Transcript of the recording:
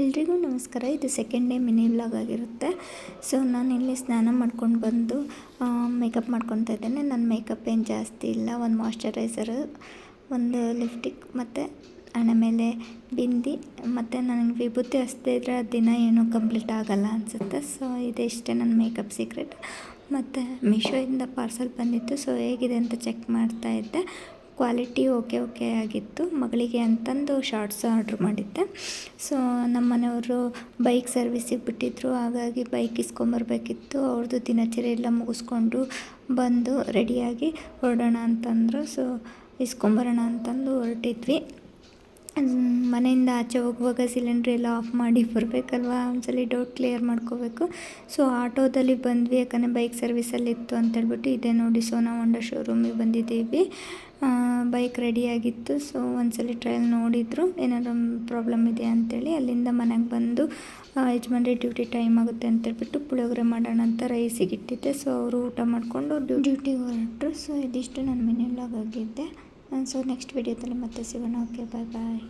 ಎಲ್ರಿಗೂ ನಮಸ್ಕಾರ. ಇದು ಸೆಕೆಂಡ್ ಡೇ ಮಿನಿ ವ್ಲಾಗ್ ಆಗಿರುತ್ತೆ. ಸೊ ನಾನಿಲ್ಲಿ ಸ್ನಾನ ಮಾಡ್ಕೊಂಡು ಬಂದು ಮೇಕಪ್ ಮಾಡ್ಕೊತಾ ಇದ್ದೇನೆ. ನನ್ನ ಮೇಕಪ್ ಏನು ಜಾಸ್ತಿ ಇಲ್ಲ, ಒಂದು ಮಾಯ್ಶ್ಚರೈಸರು, ಒಂದು ಲಿಪ್ಸ್ಟಿಕ್ ಮತ್ತು ಹಣೆ ಮೇಲೆ ಬಿಂದಿ ಮತ್ತು ನನಗೆ ವಿಭೂತಿ ಹಚ್ದೇ ಇದ್ರೆ ದಿನ ಏನೂ ಕಂಪ್ಲೀಟ್ ಆಗೋಲ್ಲ ಅನಿಸುತ್ತೆ. ಸೊ ಇದಿಷ್ಟೇ ನನ್ನ ಮೇಕಪ್ ಸೀಕ್ರೆಟ್. ಮತ್ತು ಮೀಶೋಯಿಂದ ಪಾರ್ಸಲ್ ಬಂದಿತ್ತು. ಸೊ ಹೇಗಿದೆ ಅಂತ ಚೆಕ್ ಮಾಡ್ತಾಯಿದ್ದೆ. ಕ್ವಾಲಿಟಿ ಓಕೆ ಆಗಿತ್ತು. ಮಗಳಿಗೆ ಅಂತಂದು ಶಾರ್ಟ್ಸ್ ಆರ್ಡ್ರ್ ಮಾಡಿದ್ದೆ. ಸೊ ನಮ್ಮ ಮನೆಯವರು ಬೈಕ್ ಸರ್ವಿಸಿಗೆ ಬಿಟ್ಟಿದ್ದರು, ಹಾಗಾಗಿ ಬೈಕ್ ಇಸ್ಕೊಂಬರ್ಬೇಕಿತ್ತು. ಅವ್ರದ್ದು ದಿನಚರಿ ಎಲ್ಲ ಮುಗಿಸ್ಕೊಂಡು ಬಂದು ರೆಡಿಯಾಗಿ ಹೊರಡೋಣ ಅಂತಂದರು. ಸೊ ಇಸ್ಕೊಂಬರೋಣ ಅಂತಂದು ಹೊರಟಿದ್ವಿ. ಮನೆಯಿಂದ ಆಚೆ ಹೋಗುವಾಗ ಸಿಲಿಂಡ್ರ್ ಎಲ್ಲ ಆಫ್ ಮಾಡಿ ಬರಬೇಕಲ್ವ, ಒಂದ್ಸಲ ಡೌಟ್ ಕ್ಲಿಯರ್ ಮಾಡ್ಕೋಬೇಕು. ಸೊ ಆಟೋದಲ್ಲಿ ಬಂದ್ವಿ, ಯಾಕಂದರೆ ಬೈಕ್ ಸರ್ವಿಸಲ್ಲಿ ಇತ್ತು ಅಂತೇಳ್ಬಿಟ್ಟು. ಇದೇ ನೋಡಿ ಸೋನಾ ಹೋಂಡಾ ಶೋರೂಮಿಗೆ ಬಂದಿದ್ದೀವಿ. ಬೈಕ್ ರೆಡಿಯಾಗಿತ್ತು. ಸೊ ಒಂದ್ಸಲ ಟ್ರಯಲ್ ನೋಡಿದರು, ಏನಾದರೂ ಪ್ರಾಬ್ಲಮ್ ಇದೆಯಾ ಅಂತೇಳಿ. ಅಲ್ಲಿಂದ ಮನೆಗೆ ಬಂದು ಯಜಮಾನ್ರಿ ಡ್ಯೂಟಿ ಟೈಮ್ ಆಗುತ್ತೆ ಅಂತೇಳ್ಬಿಟ್ಟು ಪುಳಿಯೋಗರೆ ಮಾಡೋಣ ಅಂತ ರೈಸಿಗೆ ಇಟ್ಟಿದ್ದೆ. ಸೊ ಅವರು ಊಟ ಮಾಡಿಕೊಂಡು ಡ್ಯೂಟಿಗೆ ಹೊರಟರು. ಸೊ ಇದಿಷ್ಟು ನನ್ನ ಮಿನಿ ವ್ಲಾಗ್ ಆಗಿದ್ದೆ. ಸೊ ನೆಕ್ಸ್ಟ್ ವಿಡಿಯೋದಲ್ಲಿ ಮತ್ತೆ ಸಿಗೋಣ. ಓಕೆ, ಬಾಯ್.